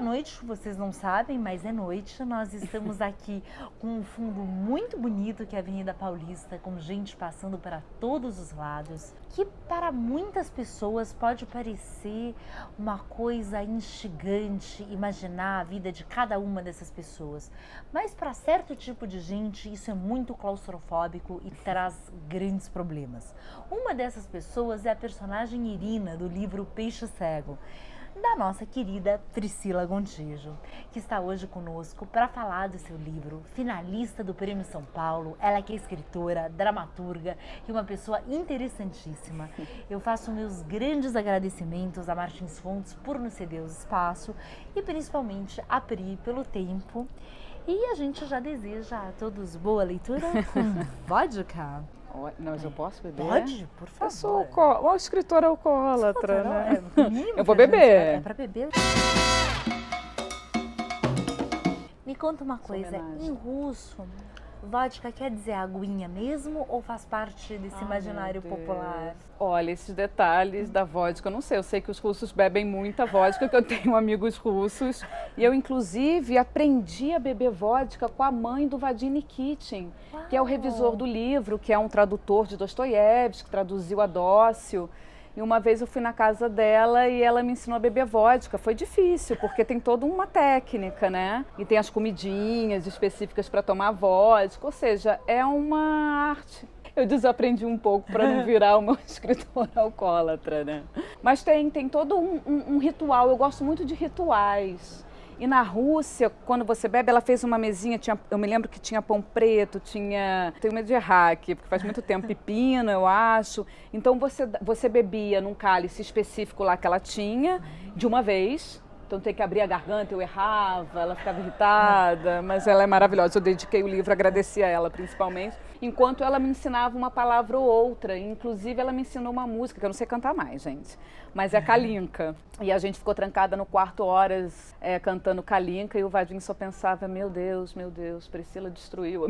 noite, vocês não sabem, mas é noite. Nós estamos aqui com um fundo muito bonito, que é a Avenida Paulista, com gente passando para todos os lados, que para muitas pessoas pode parecer uma coisa instigante imaginar a vida de cada uma dessas pessoas. Mas para certo tipo de gente, isso é muito claustrofóbico e traz grandes problemas. Uma dessas pessoas é a personagem Irina, do livro Peixe Cego, da nossa querida Priscila Gontijo, que está hoje conosco para falar do seu livro, finalista do Prêmio São Paulo. Ela que é escritora, dramaturga e uma pessoa interessantíssima. Eu faço meus grandes agradecimentos a Martins Fontes por nos ceder o espaço e principalmente a Pri pelo tempo. E a gente já deseja a todos boa leitura com vodka. Não, mas eu posso beber? Pode, por favor. Eu sou uma escritora alcoólatra, né? Eu vou beber. É pra beber. Me conta uma coisa, em russo, vodka quer dizer aguinha mesmo ou faz parte desse imaginário popular? Olha, esses detalhes da vodka, eu não sei. Eu sei que os russos bebem muita vodka, que eu tenho amigos russos. E eu, inclusive, aprendi a beber vodka com a mãe do Vadim Nikitin, que é o revisor do livro, que é um tradutor de Dostoiévski, que traduziu a Dócio. E uma vez eu fui na casa dela e ela me ensinou a beber vodka. Foi difícil, porque tem toda uma técnica, né? E tem as comidinhas específicas para tomar vodka, ou seja, é uma arte. Eu desaprendi um pouco para não virar uma escritora alcoólatra, né? Mas tem todo um ritual, eu gosto muito de rituais. E na Rússia, quando você bebe, ela fez uma mesinha, eu me lembro que tinha pão preto, tenho medo de errar aqui, porque faz muito tempo, pepino, eu acho. Então você bebia num cálice específico lá que ela tinha, de uma vez. Então tem que abrir a garganta, eu errava, ela ficava irritada, mas ela é maravilhosa. Eu dediquei o livro, agradeci a ela principalmente, enquanto ela me ensinava uma palavra ou outra. Inclusive ela me ensinou uma música, que eu não sei cantar mais, gente, mas é Kalinka. E a gente ficou trancada no quarto horas cantando Kalinka e o Vadim só pensava, meu Deus, Priscila destruiu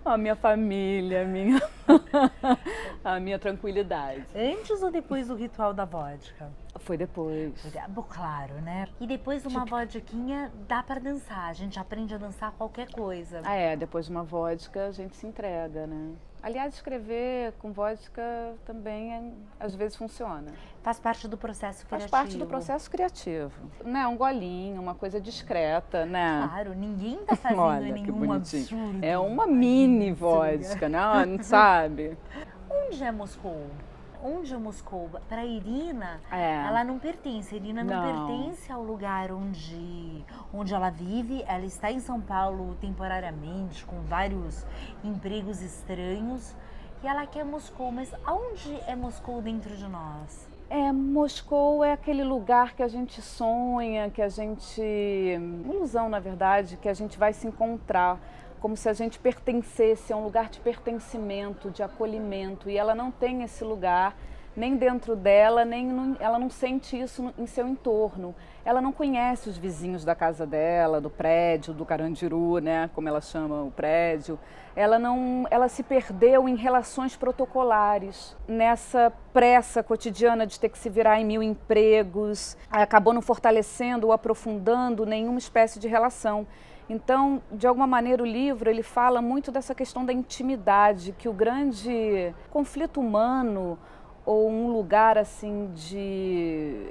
a minha família, a minha tranquilidade. Antes ou depois do ritual da vodka? Foi depois. Claro, né? E depois de uma vodquinha, dá pra dançar. A gente aprende a dançar qualquer coisa. Depois de uma vodka a gente se entrega, né? Aliás, escrever com vodka também às vezes funciona. Faz parte do processo criativo. Faz parte do processo criativo. Né? Um golinho, uma coisa discreta, né? Claro, ninguém tá fazendo nenhum absurdo. É uma mini vodka, não sabe? Onde é Moscou? Onde é Moscou? Para Irina, ela não pertence. Irina não pertence ao lugar onde ela vive. Ela está em São Paulo temporariamente, com vários empregos estranhos. E ela quer Moscou. Mas aonde é Moscou dentro de nós? Moscou é aquele lugar que a gente sonha, que a gente... Uma ilusão, na verdade, que a gente vai se encontrar. Como se a gente pertencesse a um lugar de pertencimento, de acolhimento. E ela não tem esse lugar, nem dentro dela, ela não sente isso em seu entorno. Ela não conhece os vizinhos da casa dela, do prédio, do Carandiru, né, como ela chama o prédio. Ela se perdeu em relações protocolares, nessa pressa cotidiana de ter que se virar em 1000 empregos. Acabou não fortalecendo ou aprofundando nenhuma espécie de relação. Então, de alguma maneira, o livro ele fala muito dessa questão da intimidade, que o grande conflito humano ou um lugar assim de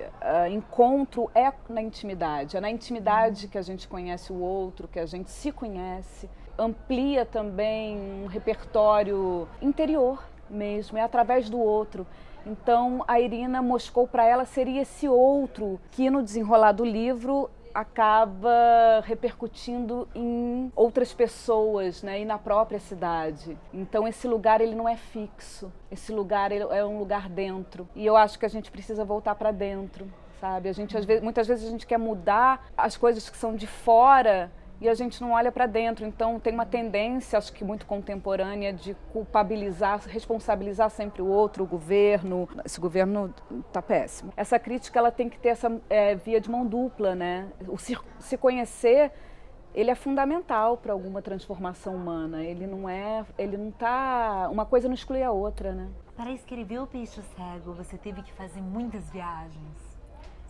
encontro é na intimidade. É na intimidade que a gente conhece o outro, que a gente se conhece. Amplia também um repertório interior mesmo, é através do outro. Então, a Irina Moscou para ela seria esse outro que no desenrolar do livro acaba repercutindo em outras pessoas, né, e na própria cidade. Então esse lugar ele não é fixo, esse lugar ele é um lugar dentro. E eu acho que a gente precisa voltar para dentro, sabe? Muitas vezes a gente quer mudar as coisas que são de fora e a gente não olha para dentro. Então tem uma tendência, acho que muito contemporânea, de culpabilizar, responsabilizar sempre o outro, o governo. Esse governo está péssimo. Essa crítica ela tem que ter essa via de mão dupla, né? O se conhecer, ele é fundamental para alguma transformação humana. Ele não tá, uma coisa não exclui a outra, né? Para escrever O Peixe Cego, você teve que fazer muitas viagens.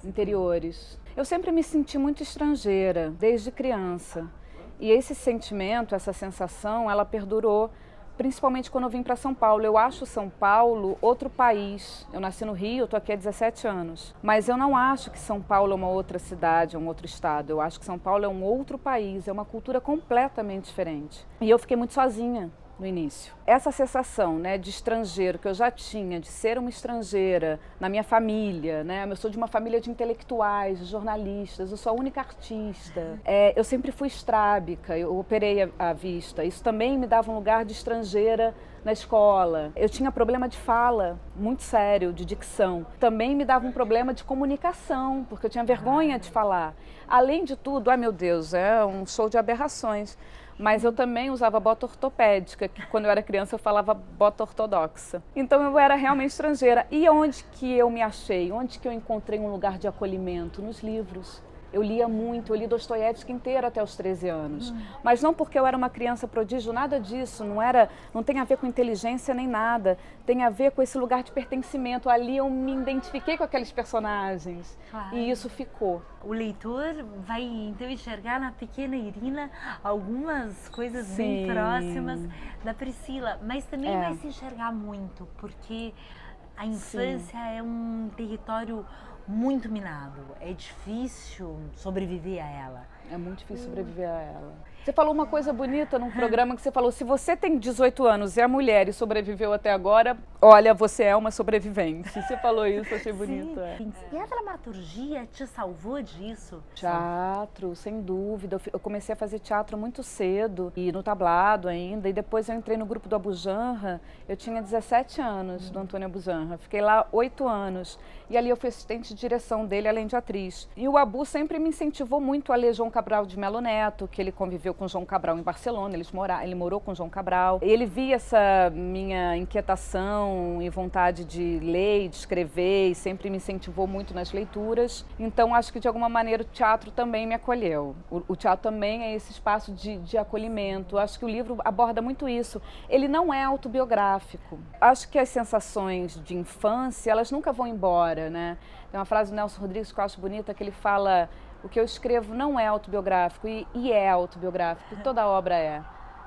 interiores. Eu sempre me senti muito estrangeira, desde criança. E esse sentimento, essa sensação, ela perdurou principalmente quando eu vim para São Paulo. Eu acho São Paulo outro país. Eu nasci no Rio, eu estou aqui há 17 anos. Mas eu não acho que São Paulo é uma outra cidade, é um outro estado. Eu acho que São Paulo é um outro país, é uma cultura completamente diferente. E eu fiquei muito sozinha no início. Essa sensação, né, de estrangeiro que eu já tinha, de ser uma estrangeira na minha família, né? Eu sou de uma família de intelectuais, de jornalistas, eu sou a única artista. Eu sempre fui estrábica, eu operei a vista. Isso também me dava um lugar de estrangeira na escola. Eu tinha problema de fala, muito sério, de dicção. Também me dava um problema de comunicação, porque eu tinha vergonha de falar. Além de tudo, ai meu Deus, é um show de aberrações. Mas eu também usava bota ortopédica, que quando eu era criança eu falava bota ortodoxa. Então eu era realmente estrangeira. E onde que eu me achei? Onde que eu encontrei um lugar de acolhimento? Nos livros. Eu lia muito, eu li Dostoiévski inteiro até os 13 anos. Mas não porque eu era uma criança prodígio, nada disso, não tem a ver com inteligência nem nada. Tem a ver com esse lugar de pertencimento. Ali eu me identifiquei com aqueles personagens. Claro. E isso ficou. O leitor vai então enxergar na pequena Irina algumas coisas bem próximas da Priscila, mas também vai se enxergar muito, porque a infância é um território muito minado, é difícil sobreviver a ela. É muito difícil sobreviver a ela. Você falou uma coisa bonita num programa que você falou, se você tem 18 anos e é mulher e sobreviveu até agora, olha, você é uma sobrevivente. Você falou isso, achei bonito. E a dramaturgia te salvou disso? Teatro, sem dúvida. Eu comecei a fazer teatro muito cedo, e no tablado ainda, e depois eu entrei no grupo do Abujamra. Eu tinha 17 anos, do Antônio Abujamra. Fiquei lá 8 anos. E ali eu fui assistente de direção dele, além de atriz. E o Abu sempre me incentivou muito a ler João Cabral de Melo Neto, que ele conviveu com João Cabral em Barcelona, ele morou com João Cabral. Ele via essa minha inquietação e vontade de ler e de escrever e sempre me incentivou muito nas leituras. Então acho que de alguma maneira o teatro também me acolheu. O teatro também é esse espaço de acolhimento. Acho que o livro aborda muito isso. Ele não é autobiográfico. Acho que as sensações de infância, elas nunca vão embora, né? Tem uma frase do Nelson Rodrigues que eu acho bonita, que ele fala: o que eu escrevo não é autobiográfico, e é autobiográfico, toda obra é.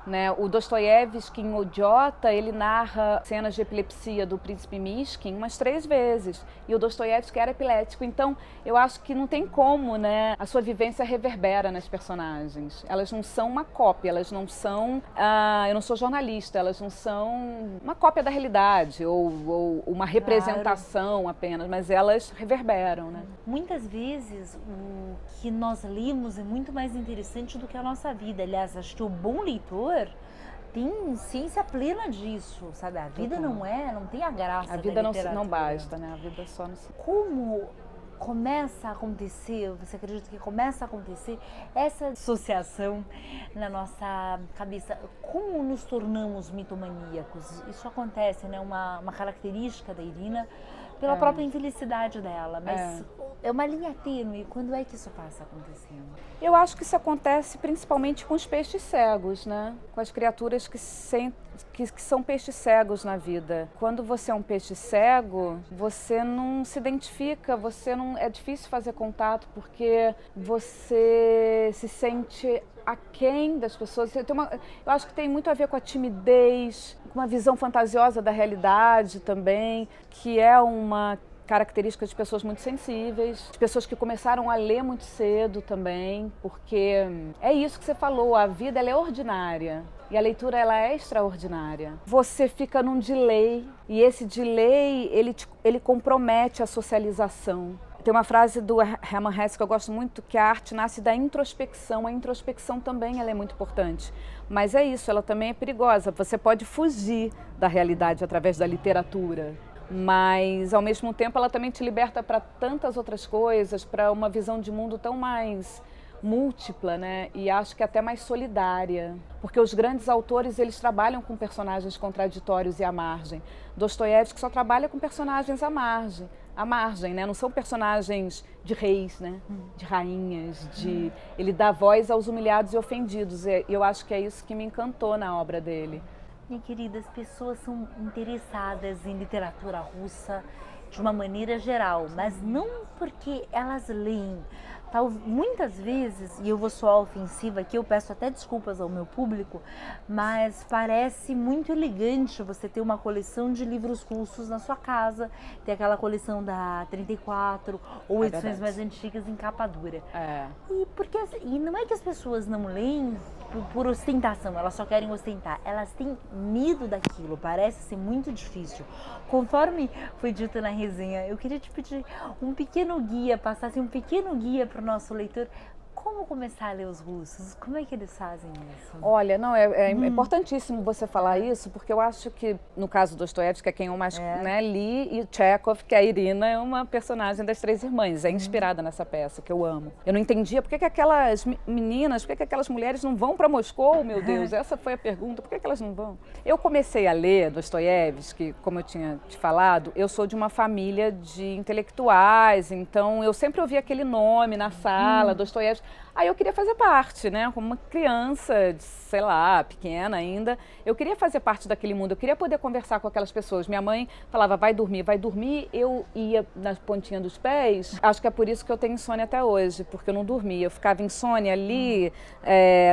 Né? O Dostoiévski, em O Idiota, ele narra cenas de epilepsia do príncipe Mishkin umas 3 vezes. E o Dostoiévski era epilético, então eu acho que não tem como, né? A sua vivência reverbera nas personagens. Elas não são uma cópia, elas não são... eu não sou jornalista, elas não são uma cópia da realidade ou uma representação apenas, mas elas reverberam, né? Muitas vezes o que nós lemos é muito mais interessante do que a nossa vida. Aliás, acho que o bom leitor tem ciência plena disso, sabe? A vida não tem a graça da literatura. A vida não basta, né? A vida só não se... Como começa a acontecer, você acredita que começa a acontecer essa associação na nossa cabeça? Como nos tornamos mitomaníacos? Isso acontece, né? Uma característica da Irina pela própria infelicidade dela, mas é uma linha tênue. Quando é que isso passa acontecendo? Eu acho que isso acontece principalmente com os peixes cegos, né? Com as criaturas que são peixes cegos na vida. Quando você é um peixe cego, você não se identifica, é difícil fazer contato porque você se sente aquém das pessoas. Eu acho que tem muito a ver com a timidez, com uma visão fantasiosa da realidade também, que é uma característica de pessoas muito sensíveis, de pessoas que começaram a ler muito cedo também, porque é isso que você falou, a vida ela é ordinária e a leitura ela é extraordinária. Você fica num delay e esse delay ele compromete a socialização. Tem uma frase do Hermann Hesse que eu gosto muito, que a arte nasce da introspecção. A introspecção também ela é muito importante. Mas é isso, ela também é perigosa. Você pode fugir da realidade através da literatura, mas ao mesmo tempo ela também te liberta para tantas outras coisas, para uma visão de mundo tão mais múltipla, né? E acho que até mais solidária, porque os grandes autores eles trabalham com personagens contraditórios e à margem. Dostoiévski só trabalha com personagens à margem, né? Não são personagens de reis, né? De rainhas, ele dá voz aos humilhados e ofendidos. E eu acho que é isso que me encantou na obra dele. Minha querida, as pessoas são interessadas em literatura russa de uma maneira geral, mas não porque elas leem. Muitas vezes, e eu vou soar ofensiva aqui, eu peço até desculpas ao meu público, mas parece muito elegante você ter uma coleção de livros russos na sua casa, ter aquela coleção da 34 ou edições mais antigas em capa dura. E não é que as pessoas não leem por ostentação, elas só querem ostentar, elas têm medo daquilo, parece ser muito difícil. Conforme foi dito na resenha, eu queria te pedir um pequeno guia, passasse um pequeno guia para o nosso leitor. Como começar a ler os russos? Como é que eles fazem isso? Olha, não, é importantíssimo você falar isso, porque eu acho que, no caso do Dostoiévski, que é quem eu mais li, e Chekhov, que a Irina é uma personagem das Três Irmãs, é inspirada nessa peça, que eu amo. Eu não entendia por que aquelas meninas, por que aquelas mulheres não vão para Moscou, meu Deus? Essa foi a pergunta, por que elas não vão? Eu comecei a ler Dostoiévski, como eu tinha te falado, eu sou de uma família de intelectuais, então eu sempre ouvi aquele nome na sala, Dostoiévski. Aí eu queria fazer parte, né? Como uma criança, sei lá, pequena ainda, eu queria fazer parte daquele mundo, eu queria poder conversar com aquelas pessoas. Minha mãe falava, vai dormir, eu ia na pontinha dos pés. Acho que é por isso que eu tenho insônia até hoje, porque eu não dormia. Eu ficava insônia ali,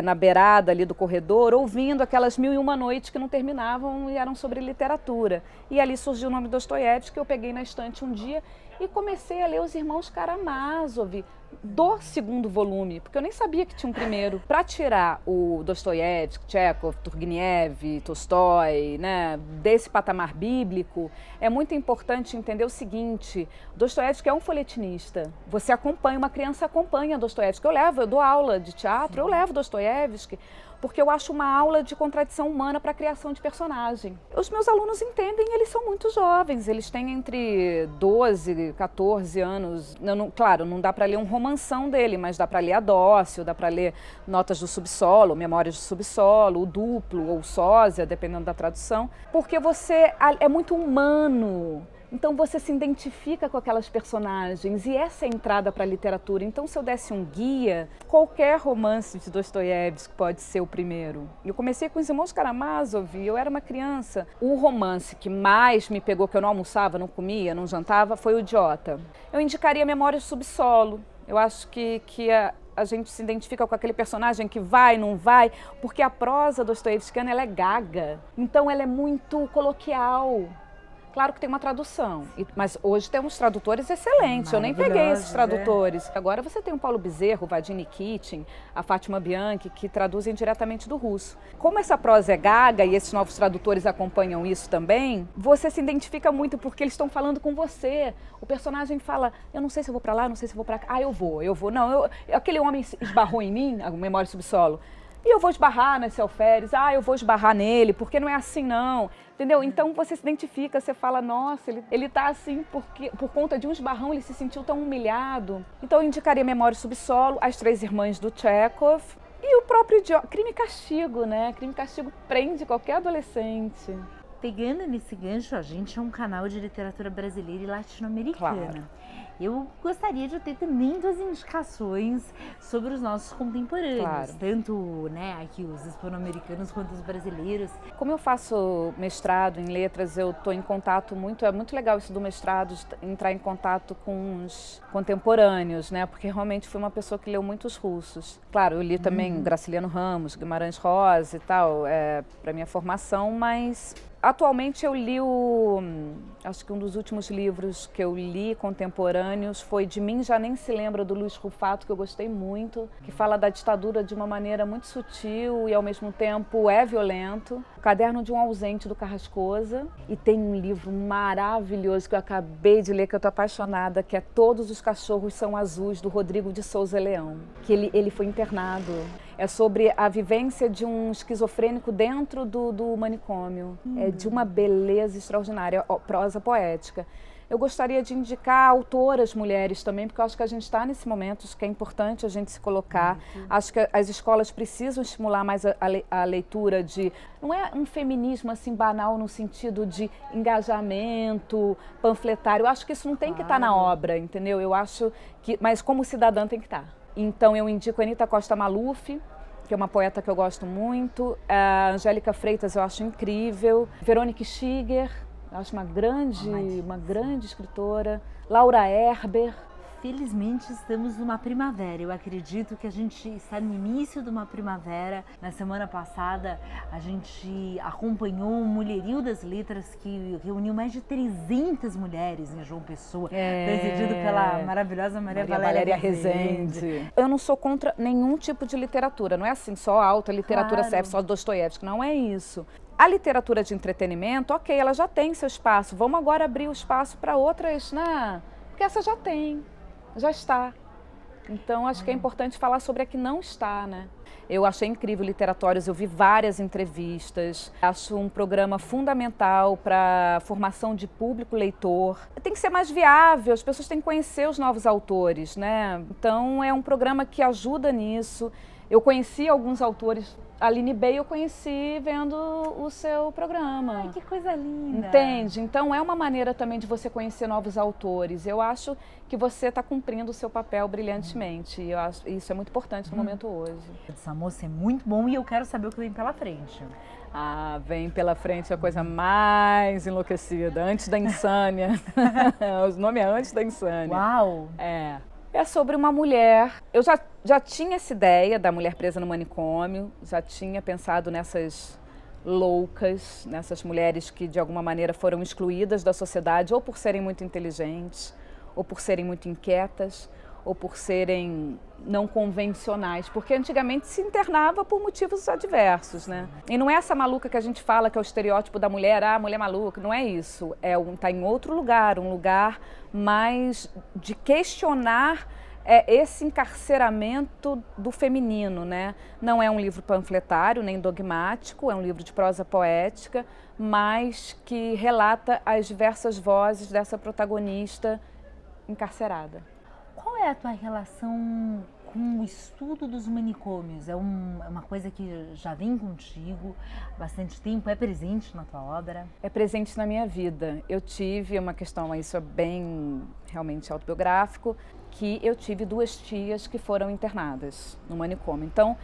na beirada ali do corredor, ouvindo aquelas 1001 noites que não terminavam e eram sobre literatura. E ali surgiu o nome Dostoiévski, que eu peguei na estante um dia e comecei a ler Os Irmãos Karamazov, do segundo volume, porque eu nem sabia que tinha um primeiro. Para tirar o Dostoiévski, Chekhov, Turgenev, Tolstói, né, desse patamar bíblico, é muito importante entender o seguinte: Dostoiévski é um folhetinista. Você acompanha, uma criança acompanha Dostoiévski. Eu dou aula de teatro, eu levo Dostoiévski, porque eu acho uma aula de contradição humana para a criação de personagem. Os meus alunos entendem, eles são muito jovens, eles têm entre 12 e 14 anos. Claro, não dá para ler um romanção dele, mas dá para ler Adócio, dá para ler Notas do Subsolo, Memórias do Subsolo, o Duplo ou Sósia, dependendo da tradução, porque você é muito humano. Então você se identifica com aquelas personagens e essa é a entrada para a literatura. Então se eu desse um guia, qualquer romance de Dostoiévski pode ser o primeiro. Eu comecei com Os Irmãos Karamazov, eu era uma criança. O romance que mais me pegou, que eu não almoçava, não comia, não jantava, foi O Idiota. Eu indicaria Memórias do Subsolo. Eu acho que a gente se identifica com aquele personagem que vai, não vai, porque a prosa dostoiévskiana ela é gaga, então ela é muito coloquial. Claro que tem uma tradução, mas hoje temos tradutores excelentes, eu nem peguei esses tradutores. Agora você tem o Paulo Bezerro, o Vadim Nikitin, a Fátima Bianchi, que traduzem diretamente do russo. Como essa prosa é gaga e esses novos tradutores acompanham isso também, você se identifica muito porque eles estão falando com você. O personagem fala, eu não sei se eu vou para lá, não sei se eu vou para cá. Eu vou. Não, aquele homem esbarrou em mim, a Memória Subsolo. E eu vou esbarrar nesse alferes, eu vou esbarrar nele, porque não é assim não, entendeu? Então você se identifica, você fala, nossa, ele tá assim porque por conta de um esbarrão ele se sentiu tão humilhado. Então eu indicaria Memória Subsolo, As Três Irmãs do Chekhov e o próprio Crime e Castigo, né? Crime e Castigo prende qualquer adolescente. Pegando nesse gancho, a gente é um canal de literatura brasileira e latino-americana. Claro. Eu gostaria de ter também 2 indicações sobre os nossos contemporâneos, claro. Tanto aqui os hispano-americanos quanto os brasileiros. Como eu faço mestrado em letras, eu estou em contato é muito legal isso do mestrado, de entrar em contato com os contemporâneos, né? Porque realmente fui uma pessoa que leu muitos russos. Claro, eu li também Graciliano Ramos, Guimarães Rosa e tal, para minha formação, mas atualmente eu li acho que um dos últimos livros que eu li contemporâneos foi De Mim Já Nem Se Lembra, do Luiz Rufato, que eu gostei muito, que fala da ditadura de uma maneira muito sutil e ao mesmo tempo é violento. O Caderno de um Ausente, do Carrascosa. E tem um livro maravilhoso que eu acabei de ler, que eu estou apaixonada, que é Todos os Cachorros São Azuis, do Rodrigo de Souza Leão, que ele foi internado. É sobre a vivência de um esquizofrênico dentro do manicômio. É de uma beleza extraordinária, prosa poética. Eu gostaria de indicar autoras mulheres também, porque eu acho que a gente está nesse momento, acho que é importante a gente se colocar. Acho que as escolas precisam estimular mais a leitura não é um feminismo assim banal no sentido de engajamento, panfletário. Eu acho que isso não tem que estar na obra, entendeu? Eu acho que, mas como cidadã tem que estar. Então eu indico a Anita Costa Maluf, que é uma poeta que eu gosto muito, a Angélica Freitas eu acho incrível, Verônica Stiger, Eu acho uma grande escritora. Laura Erber. Felizmente estamos numa primavera. Eu acredito que a gente está no início de uma primavera. Na semana passada a gente acompanhou o Mulherio das Letras, que reuniu mais de 300 mulheres em João Pessoa, presidido pela maravilhosa Maria Valéria Rezende. Eu não sou contra nenhum tipo de literatura, não é assim, só alta literatura serve, só Dostoiévski, não é isso. A literatura de entretenimento, ok, ela já tem seu espaço, vamos agora abrir o espaço para outras, né? Porque essa já está. Então, acho que é importante falar sobre a que não está, né? Eu achei incrível Literatórios, eu vi várias entrevistas. Acho um programa fundamental para a formação de público leitor. Tem que ser mais viável, as pessoas têm que conhecer os novos autores, né? Então, é um programa que ajuda nisso. Eu conheci alguns autores. A Aline Bey eu conheci vendo o seu programa. Ai, que coisa linda! Entende? Então é uma maneira também de você conhecer novos autores. Eu acho que você está cumprindo o seu papel brilhantemente. E eu acho isso é muito importante no momento hoje. Essa moça é muito bom e eu quero saber o que vem pela frente. Ah, vem pela frente a coisa mais enlouquecida, antes da insânia. O nome é Antes da Insânia. Uau! É sobre uma mulher. Eu já tinha essa ideia da mulher presa no manicômio, já tinha pensado nessas loucas, nessas mulheres que de alguma maneira foram excluídas da sociedade, ou por serem muito inteligentes, ou por serem muito inquietas, ou por serem não convencionais, porque antigamente se internava por motivos adversos, né? E não é essa maluca que a gente fala que é o estereótipo da mulher, mulher maluca, não é isso. Tá em outro lugar, um lugar mais de questionar esse encarceramento do feminino, né? Não é um livro panfletário, nem dogmático, é um livro de prosa poética, mas que relata as diversas vozes dessa protagonista encarcerada. Qual é a tua relação com o estudo dos manicômios? É uma coisa que já vem contigo há bastante tempo? É presente na tua obra? É presente na minha vida. Eu tive uma questão, isso é bem realmente autobiográfico, que eu tive 2 tias que foram internadas no manicômio. Então,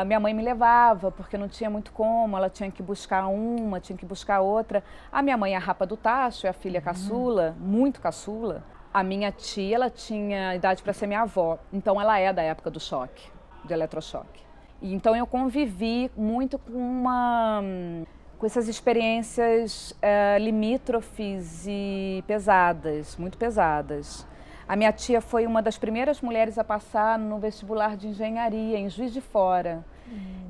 minha mãe me levava, porque não tinha muito como, ela tinha que buscar uma, tinha que buscar outra. A minha mãe é a Rapa do Tacho, é a filha caçula, muito caçula. A minha tia, ela tinha idade para ser minha avó, então ela é da época do choque, do eletrochoque. E então eu convivi muito com essas experiências limítrofes e pesadas, muito pesadas. A minha tia foi uma das primeiras mulheres a passar no vestibular de engenharia em Juiz de Fora.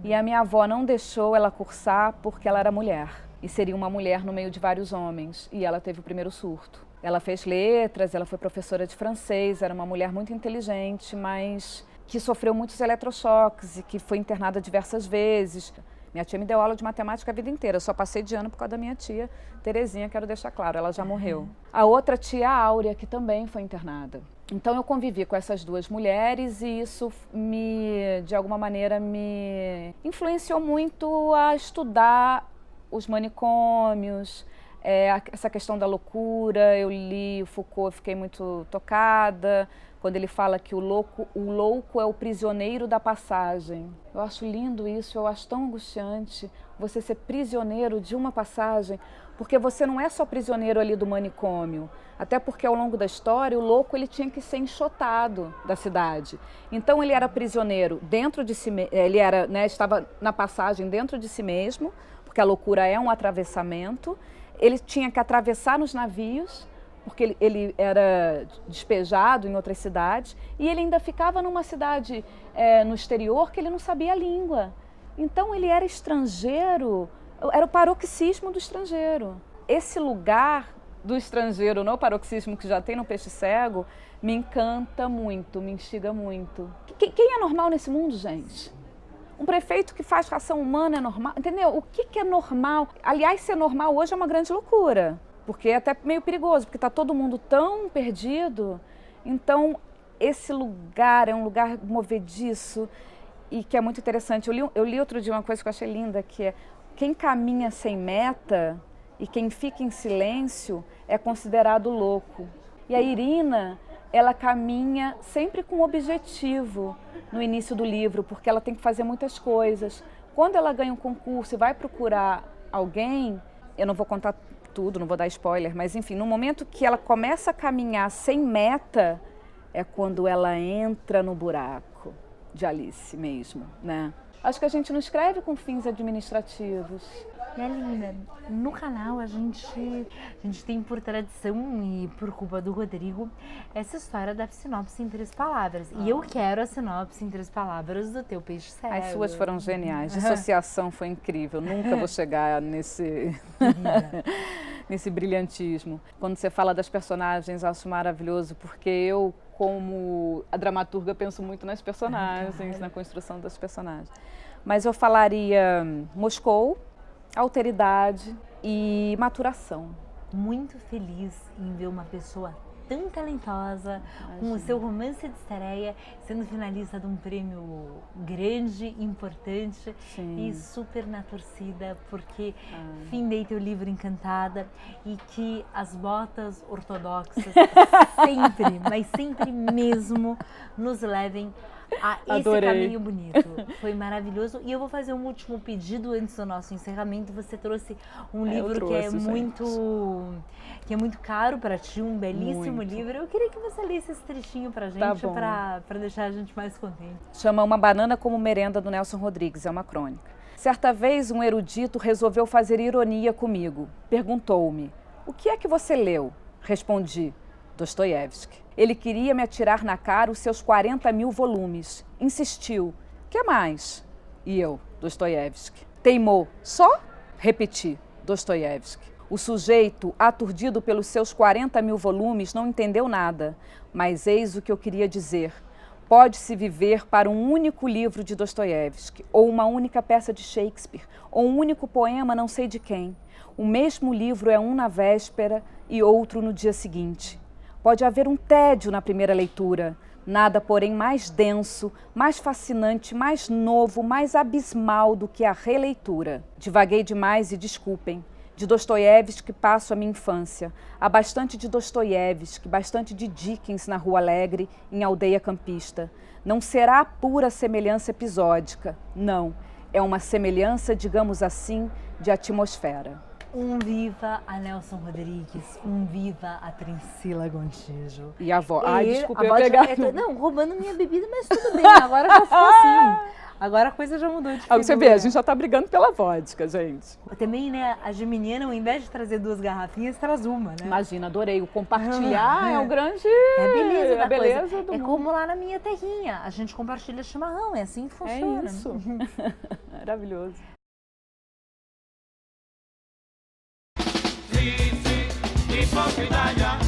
E a minha avó não deixou ela cursar porque ela era mulher. E seria uma mulher no meio de vários homens. E ela teve o primeiro surto. Ela fez letras, ela foi professora de francês, era uma mulher muito inteligente, mas que sofreu muitos eletrochoques e que foi internada diversas vezes. Minha tia me deu aula de matemática a vida inteira, eu só passei de ano por causa da minha tia Terezinha, quero deixar claro, ela já morreu. A outra tia, a Áurea, que também foi internada. Então eu convivi com essas 2 mulheres e isso de alguma maneira, me influenciou muito a estudar os manicômios, essa questão da loucura. Eu li o Foucault, fiquei muito tocada, quando ele fala que o louco é o prisioneiro da passagem. Eu acho lindo isso, eu acho tão angustiante você ser prisioneiro de uma passagem, porque você não é só prisioneiro ali do manicômio, até porque ao longo da história o louco ele tinha que ser enxotado da cidade. Então ele era prisioneiro dentro de si, ele era, estava na passagem dentro de si mesmo, porque a loucura é um atravessamento. Ele tinha que atravessar nos navios, porque ele era despejado em outras cidades, e ele ainda ficava numa cidade no exterior que ele não sabia a língua. Então ele era estrangeiro, era o paroxismo do estrangeiro. Esse lugar do estrangeiro, no paroxismo que já tem no Peixe Cego, me encanta muito, me instiga muito. Quem é normal nesse mundo, gente? Um prefeito que faz ração humana é normal? Entendeu? O que é normal? Aliás, ser normal hoje é uma grande loucura, porque é até meio perigoso, porque está todo mundo tão perdido. Então, esse lugar é um lugar movediço e que é muito interessante. Eu li outro dia uma coisa que eu achei linda, que é: quem caminha sem meta e quem fica em silêncio é considerado louco. E a Irina, ela caminha sempre com objetivo no início do livro, porque ela tem que fazer muitas coisas. Quando ela ganha um concurso e vai procurar alguém, eu não vou contar tudo, não vou dar spoiler, mas enfim, no momento que ela começa a caminhar sem meta, é quando ela entra no buraco de Alice mesmo, né? Acho que a gente não escreve com fins administrativos. E Aline, no canal a gente tem por tradição e por culpa do Rodrigo essa história da sinopse em 3 palavras. E eu quero a sinopse em 3 palavras do teu Peixe Cego. As suas foram geniais, a associação foi incrível, nunca vou chegar nesse brilhantismo. Quando você fala das personagens, acho maravilhoso, porque eu, como a dramaturga, penso muito nas personagens, na construção das personagens. Mas eu falaria Moscou, alteridade e maturação. Muito feliz em ver uma pessoa tão talentosa, com o seu Romance de Estreia, sendo finalista de um prêmio grande, importante. Sim. E super na torcida, porque findei teu livro Encantada e que as botas ortodoxas sempre, mas sempre mesmo, nos levem a esse caminho bonito. Foi maravilhoso. E eu vou fazer um último pedido antes do nosso encerramento. Você trouxe um livro que é muito caro para ti, um belíssimo livro. Eu queria que você lesse esse trechinho pra gente, para deixar a gente mais contente. Chama Uma Banana como Merenda, do Nelson Rodrigues, é uma crônica. Certa vez um erudito resolveu fazer ironia comigo. Perguntou-me: "O que é que você leu?" Respondi: Dostoiévski. Ele queria me atirar na cara os seus 40.000 volumes. Insistiu: "Que mais?" E eu: Dostoiévski. Teimou: "Só?" Repeti: Dostoiévski. O sujeito, aturdido pelos seus 40.000 volumes, não entendeu nada. Mas eis o que eu queria dizer. Pode-se viver para um único livro de Dostoiévski, ou uma única peça de Shakespeare, ou um único poema não sei de quem. O mesmo livro é um na véspera e outro no dia seguinte. Pode haver um tédio na primeira leitura, nada, porém, mais denso, mais fascinante, mais novo, mais abismal do que a releitura. Divaguei demais e desculpem. De Dostoiévski passo a minha infância. Há bastante de Dostoiévski, bastante de Dickens na Rua Alegre, em Aldeia Campista. Não será pura semelhança episódica, não. É uma semelhança, digamos assim, de atmosfera. Um viva a Nelson Rodrigues, um viva a Priscila Gontijo. E a avó? Desculpa, eu pegar. Não, roubando minha bebida, mas tudo bem, agora já ficou assim. Agora a coisa já mudou de figura. Você vê, a gente já tá brigando pela vodka, gente. Também, né, a geminiana, ao invés de trazer 2 garrafinhas, traz uma, né? Imagina, adorei. O compartilhar é o grande... É a beleza da beleza coisa. do É mundo. como lá na minha terrinha, a gente compartilha chimarrão, é assim que funciona. É isso. Maravilhoso. Hipócrita